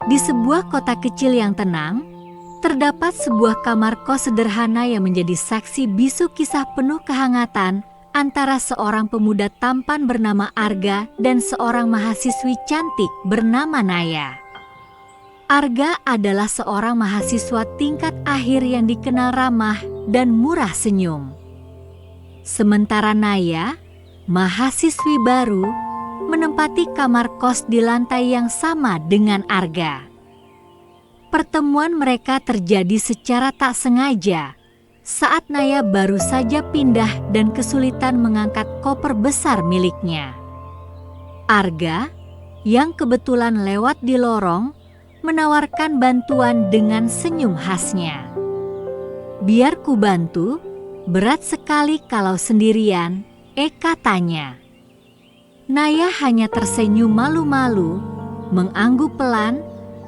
Di sebuah kota kecil yang tenang, terdapat sebuah kamar kos sederhana yang menjadi saksi bisu kisah penuh kehangatan antara seorang pemuda tampan bernama Arga dan seorang mahasiswi cantik bernama Naya. Arga adalah seorang mahasiswa tingkat akhir yang dikenal ramah dan murah senyum. Sementara Naya, mahasiswi baru, menempati kamar kos di lantai yang sama dengan Arga. Pertemuan mereka terjadi secara tak sengaja saat Naya baru saja pindah dan kesulitan mengangkat koper besar miliknya. Arga, yang kebetulan lewat di lorong, menawarkan bantuan dengan senyum khasnya. "Biar ku bantu, berat sekali kalau sendirian," katanya. Naya hanya tersenyum malu-malu, mengangguk pelan,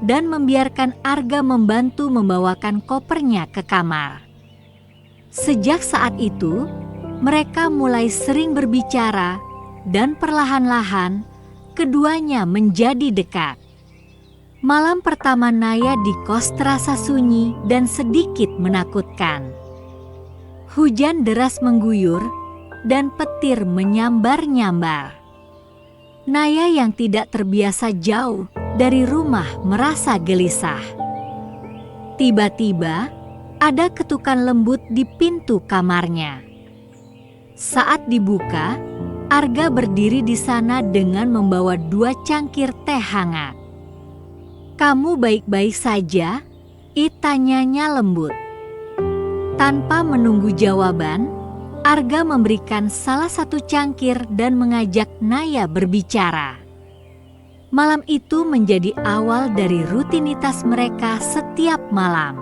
dan membiarkan Arga membantu membawakan kopernya ke kamar. Sejak saat itu, mereka mulai sering berbicara dan perlahan-lahan keduanya menjadi dekat. Malam pertama Naya di kos terasa sunyi dan sedikit menakutkan. Hujan deras mengguyur dan petir menyambar-nyambar. Naya yang tidak terbiasa jauh dari rumah merasa gelisah. Tiba-tiba ada ketukan lembut di pintu kamarnya. Saat dibuka, Arga berdiri di sana dengan membawa 2 cangkir teh hangat. "Kamu baik-baik saja?" tanyanya lembut. Tanpa menunggu jawaban, Arga memberikan salah satu cangkir dan mengajak Naya berbicara. Malam itu menjadi awal dari rutinitas mereka setiap malam.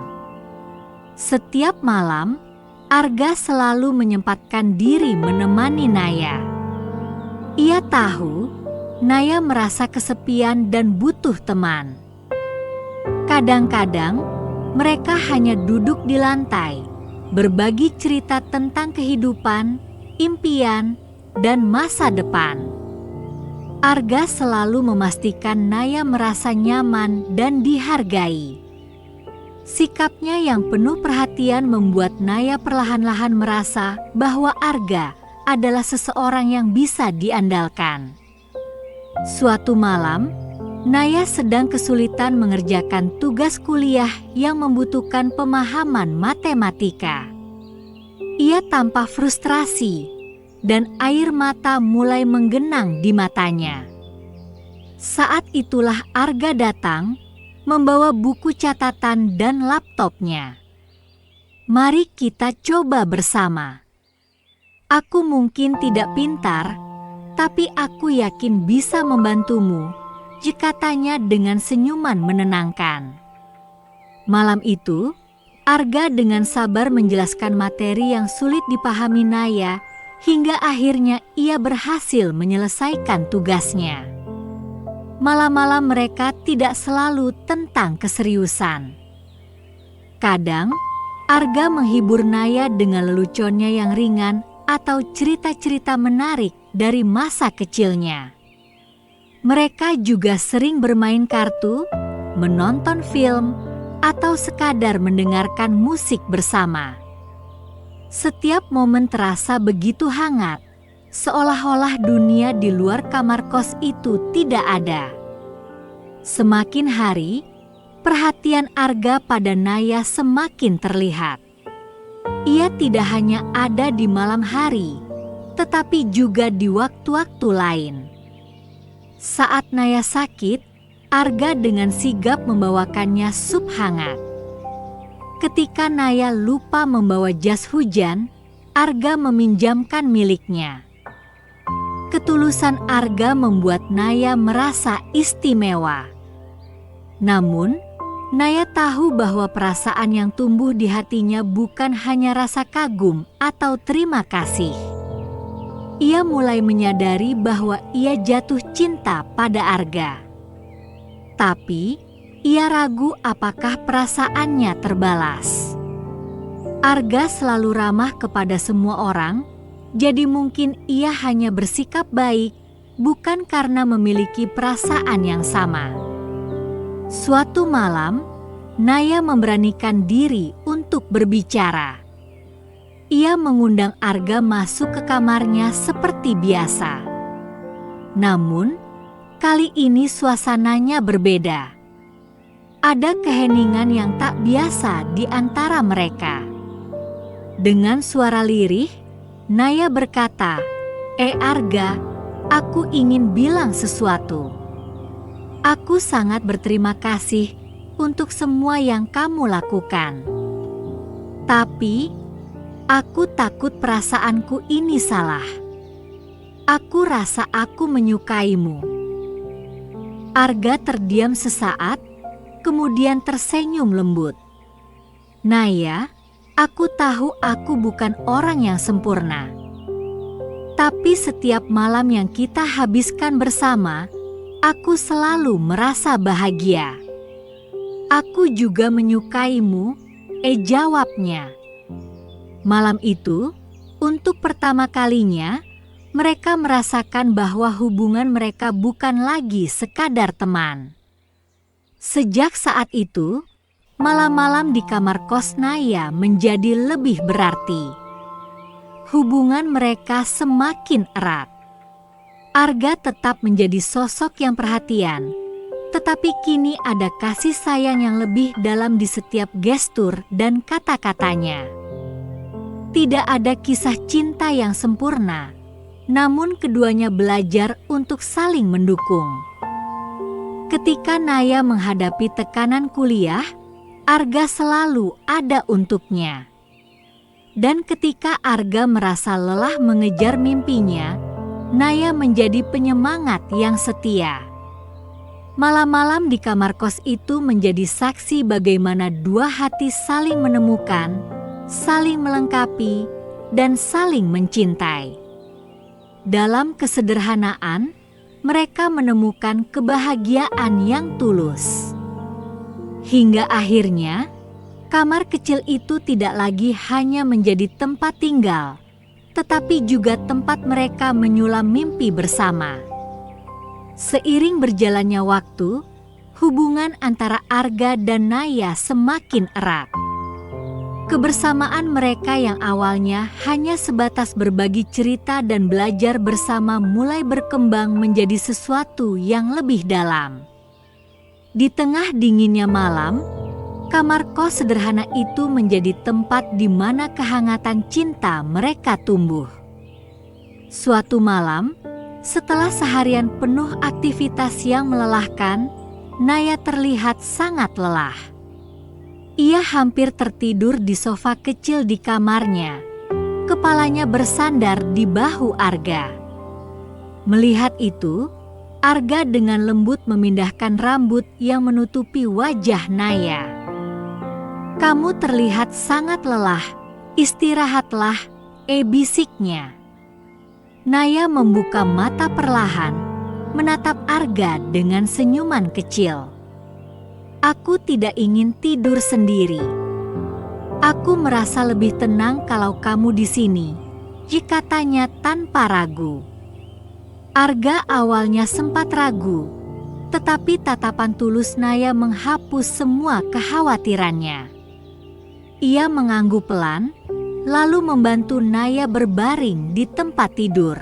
Setiap malam, Arga selalu menyempatkan diri menemani Naya. Ia tahu Naya merasa kesepian dan butuh teman. Kadang-kadang mereka hanya duduk di lantai, berbagi cerita tentang kehidupan, impian, dan masa depan. Arga selalu memastikan Naya merasa nyaman dan dihargai. Sikapnya yang penuh perhatian membuat Naya perlahan-lahan merasa bahwa Arga adalah seseorang yang bisa diandalkan. Suatu malam, Naya sedang kesulitan mengerjakan tugas kuliah yang membutuhkan pemahaman matematika. Ia tampak frustrasi dan air mata mulai menggenang di matanya. Saat itulah Arga datang, membawa buku catatan dan laptopnya. "Mari kita coba bersama. Aku mungkin tidak pintar, tapi aku yakin bisa membantumu," katanya dengan senyuman menenangkan. Malam itu, Arga dengan sabar menjelaskan materi yang sulit dipahami Naya hingga akhirnya ia berhasil menyelesaikan tugasnya. Malam-malam mereka tidak selalu tentang keseriusan. Kadang, Arga menghibur Naya dengan leluconnya yang ringan atau cerita-cerita menarik dari masa kecilnya. Mereka juga sering bermain kartu, menonton film, atau sekadar mendengarkan musik bersama. Setiap momen terasa begitu hangat, seolah-olah dunia di luar kamar kos itu tidak ada. Semakin hari, perhatian Arga pada Naya semakin terlihat. Ia tidak hanya ada di malam hari, tetapi juga di waktu-waktu lain. Saat Naya sakit, Arga dengan sigap membawakannya sup hangat. Ketika Naya lupa membawa jas hujan, Arga meminjamkan miliknya. Ketulusan Arga membuat Naya merasa istimewa. Namun, Naya tahu bahwa perasaan yang tumbuh di hatinya bukan hanya rasa kagum atau terima kasih. Ia mulai menyadari bahwa ia jatuh cinta pada Arga. Tapi, ia ragu apakah perasaannya terbalas. Arga selalu ramah kepada semua orang, jadi mungkin ia hanya bersikap baik, bukan karena memiliki perasaan yang sama. Suatu malam, Naya memberanikan diri untuk berbicara. Ia mengundang Arga masuk ke kamarnya seperti biasa. Namun, kali ini suasananya berbeda. Ada keheningan yang tak biasa di antara mereka. Dengan suara lirih, Naya berkata, Arga, aku ingin bilang sesuatu. Aku sangat berterima kasih untuk semua yang kamu lakukan. Tapi, aku takut perasaanku ini salah. Aku rasa aku menyukaimu. Arga terdiam sesaat, kemudian tersenyum lembut. Naya, aku tahu aku bukan orang yang sempurna. Tapi setiap malam yang kita habiskan bersama, aku selalu merasa bahagia. Aku juga menyukaimu, jawabnya. Malam itu, untuk pertama kalinya, mereka merasakan bahwa hubungan mereka bukan lagi sekadar teman. Sejak saat itu, malam-malam di kamar kos Naya menjadi lebih berarti. Hubungan mereka semakin erat. Arga tetap menjadi sosok yang perhatian, tetapi kini ada kasih sayang yang lebih dalam di setiap gestur dan kata-katanya. Tidak ada kisah cinta yang sempurna, namun keduanya belajar untuk saling mendukung. Ketika Naya menghadapi tekanan kuliah, Arga selalu ada untuknya. Dan ketika Arga merasa lelah mengejar mimpinya, Naya menjadi penyemangat yang setia. Malam-malam di kamar kos itu menjadi saksi bagaimana dua hati saling menemukan, saling melengkapi, dan saling mencintai. Dalam kesederhanaan, mereka menemukan kebahagiaan yang tulus. Hingga akhirnya, kamar kecil itu tidak lagi hanya menjadi tempat tinggal, tetapi juga tempat mereka menyulam mimpi bersama. Seiring berjalannya waktu, hubungan antara Arga dan Naya semakin erat. Kebersamaan mereka yang awalnya hanya sebatas berbagi cerita dan belajar bersama mulai berkembang menjadi sesuatu yang lebih dalam. Di tengah dinginnya malam, kamar kos sederhana itu menjadi tempat di mana kehangatan cinta mereka tumbuh. Suatu malam, setelah seharian penuh aktivitas yang melelahkan, Naya terlihat sangat lelah. Ia hampir tertidur di sofa kecil di kamarnya. Kepalanya bersandar di bahu Arga. Melihat itu, Arga dengan lembut memindahkan rambut yang menutupi wajah Naya. Kamu terlihat sangat lelah, istirahatlah, bisiknya. Naya membuka mata perlahan, menatap Arga dengan senyuman kecil. Aku tidak ingin tidur sendiri. Aku merasa lebih tenang kalau kamu di sini, katanya tanpa ragu. Arga awalnya sempat ragu, tetapi tatapan tulus Naya menghapus semua kekhawatirannya. Ia mengangguk pelan, lalu membantu Naya berbaring di tempat tidur.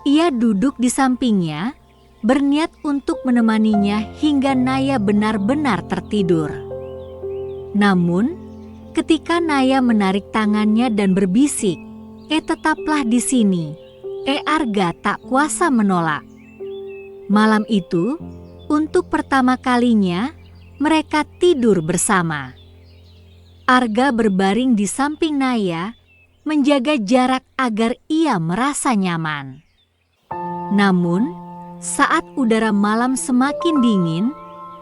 Ia duduk di sampingnya, berniat untuk menemaninya hingga Naya benar-benar tertidur. Namun, ketika Naya menarik tangannya dan berbisik, tetaplah di sini, Arga tak kuasa menolak. Malam itu, untuk pertama kalinya, mereka tidur bersama. Arga berbaring di samping Naya, menjaga jarak agar ia merasa nyaman. Namun, saat udara malam semakin dingin,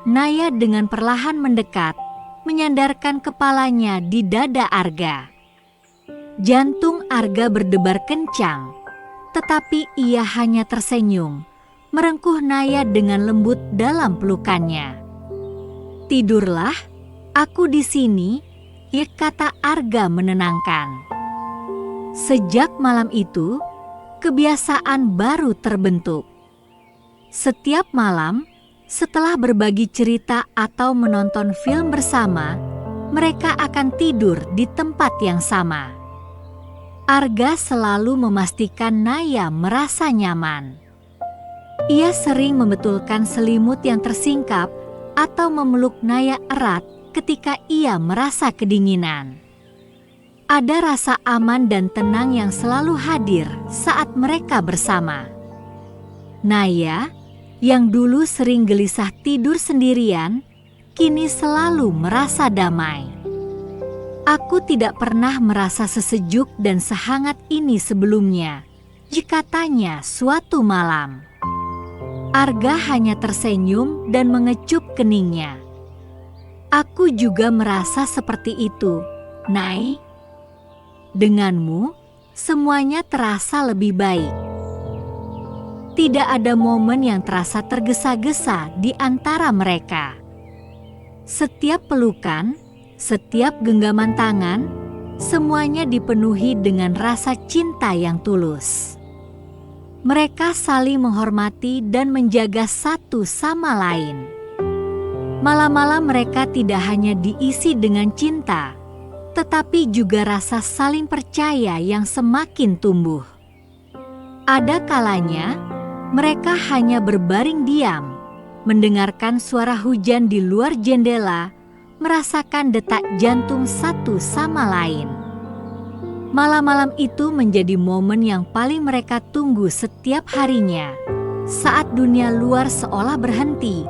Naya dengan perlahan mendekat, menyandarkan kepalanya di dada Arga. Jantung Arga berdebar kencang, tetapi ia hanya tersenyum, merengkuh Naya dengan lembut dalam pelukannya. Tidurlah, aku di sini, kata Arga menenangkan. Sejak malam itu, kebiasaan baru terbentuk. Setiap malam, Setelah berbagi cerita atau menonton film bersama, mereka akan tidur di tempat yang sama. Arga selalu memastikan Naya merasa nyaman. Ia sering membetulkan selimut yang tersingkap atau memeluk Naya erat ketika ia merasa kedinginan. Ada rasa aman dan tenang yang selalu hadir saat mereka bersama. Naya, yang dulu sering gelisah tidur sendirian, kini selalu merasa damai. Aku tidak pernah merasa sesejuk dan sehangat ini sebelumnya, jika tanya suatu malam. Arga hanya tersenyum dan mengecup keningnya. Aku juga merasa seperti itu, Nay. Denganmu, semuanya terasa lebih baik. Tidak ada momen yang terasa tergesa-gesa di antara mereka. Setiap pelukan, setiap genggaman tangan, semuanya dipenuhi dengan rasa cinta yang tulus. Mereka saling menghormati dan menjaga satu sama lain. Malam-malam mereka tidak hanya diisi dengan cinta, tetapi juga rasa saling percaya yang semakin tumbuh. Ada kalanya, mereka hanya berbaring diam, mendengarkan suara hujan di luar jendela, merasakan detak jantung satu sama lain. Malam-malam itu menjadi momen yang paling mereka tunggu setiap harinya, saat dunia luar seolah berhenti,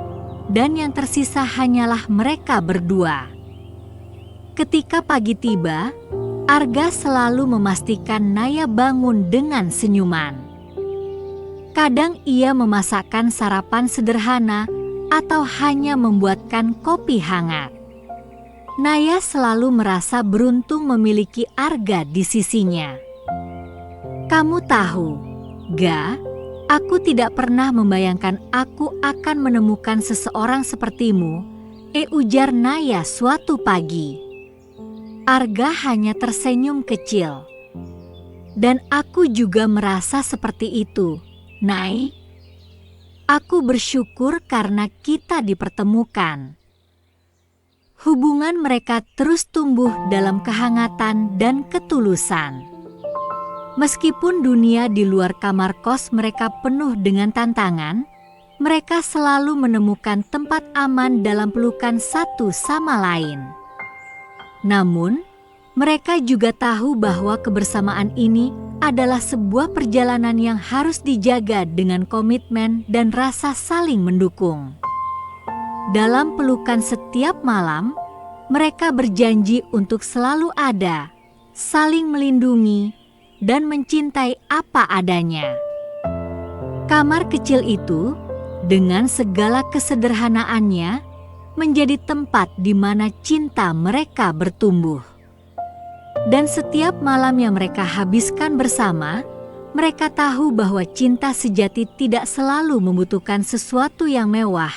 dan yang tersisa hanyalah mereka berdua. Ketika pagi tiba, Arga selalu memastikan Naya bangun dengan senyuman. Kadang ia memasakkan sarapan sederhana atau hanya membuatkan kopi hangat. Naya selalu merasa beruntung memiliki Arga di sisinya. Kamu tahu, Ga, aku tidak pernah membayangkan aku akan menemukan seseorang sepertimu, ujar Naya suatu pagi. Arga hanya tersenyum kecil. Dan aku juga merasa seperti itu, Nay. Aku bersyukur karena kita dipertemukan. Hubungan mereka terus tumbuh dalam kehangatan dan ketulusan. Meskipun dunia di luar kamar kos mereka penuh dengan tantangan, mereka selalu menemukan tempat aman dalam pelukan satu sama lain. Namun, mereka juga tahu bahwa kebersamaan ini adalah sebuah perjalanan yang harus dijaga dengan komitmen dan rasa saling mendukung. Dalam pelukan setiap malam, mereka berjanji untuk selalu ada, saling melindungi, dan mencintai apa adanya. Kamar kecil itu, dengan segala kesederhanaannya, menjadi tempat di mana cinta mereka bertumbuh. Dan setiap malam yang mereka habiskan bersama, mereka tahu bahwa cinta sejati tidak selalu membutuhkan sesuatu yang mewah,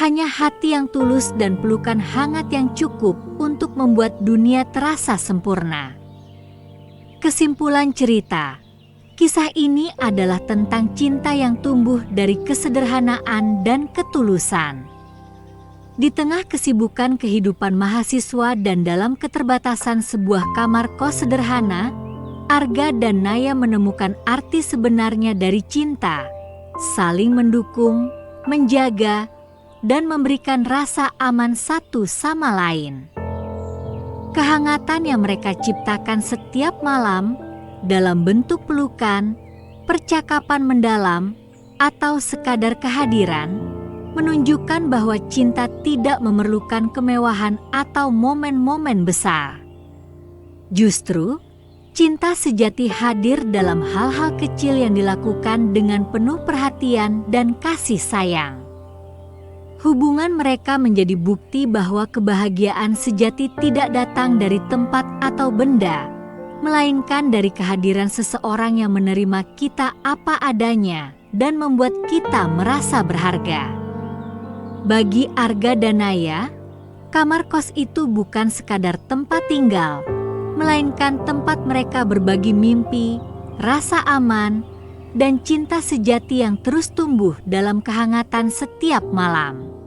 hanya hati yang tulus dan pelukan hangat yang cukup untuk membuat dunia terasa sempurna. Kesimpulan cerita, kisah ini adalah tentang cinta yang tumbuh dari kesederhanaan dan ketulusan. Di tengah kesibukan kehidupan mahasiswa dan dalam keterbatasan sebuah kamar kos sederhana, Arga dan Naya menemukan arti sebenarnya dari cinta, saling mendukung, menjaga, dan memberikan rasa aman satu sama lain. Kehangatan yang mereka ciptakan setiap malam dalam bentuk pelukan, percakapan mendalam, atau sekadar kehadiran, menunjukkan bahwa cinta tidak memerlukan kemewahan atau momen-momen besar. Justru, cinta sejati hadir dalam hal-hal kecil yang dilakukan dengan penuh perhatian dan kasih sayang. Hubungan mereka menjadi bukti bahwa kebahagiaan sejati tidak datang dari tempat atau benda, melainkan dari kehadiran seseorang yang menerima kita apa adanya dan membuat kita merasa berharga. Bagi Arga dan Naya, kamar kos itu bukan sekadar tempat tinggal, melainkan tempat mereka berbagi mimpi, rasa aman, dan cinta sejati yang terus tumbuh dalam kehangatan setiap malam.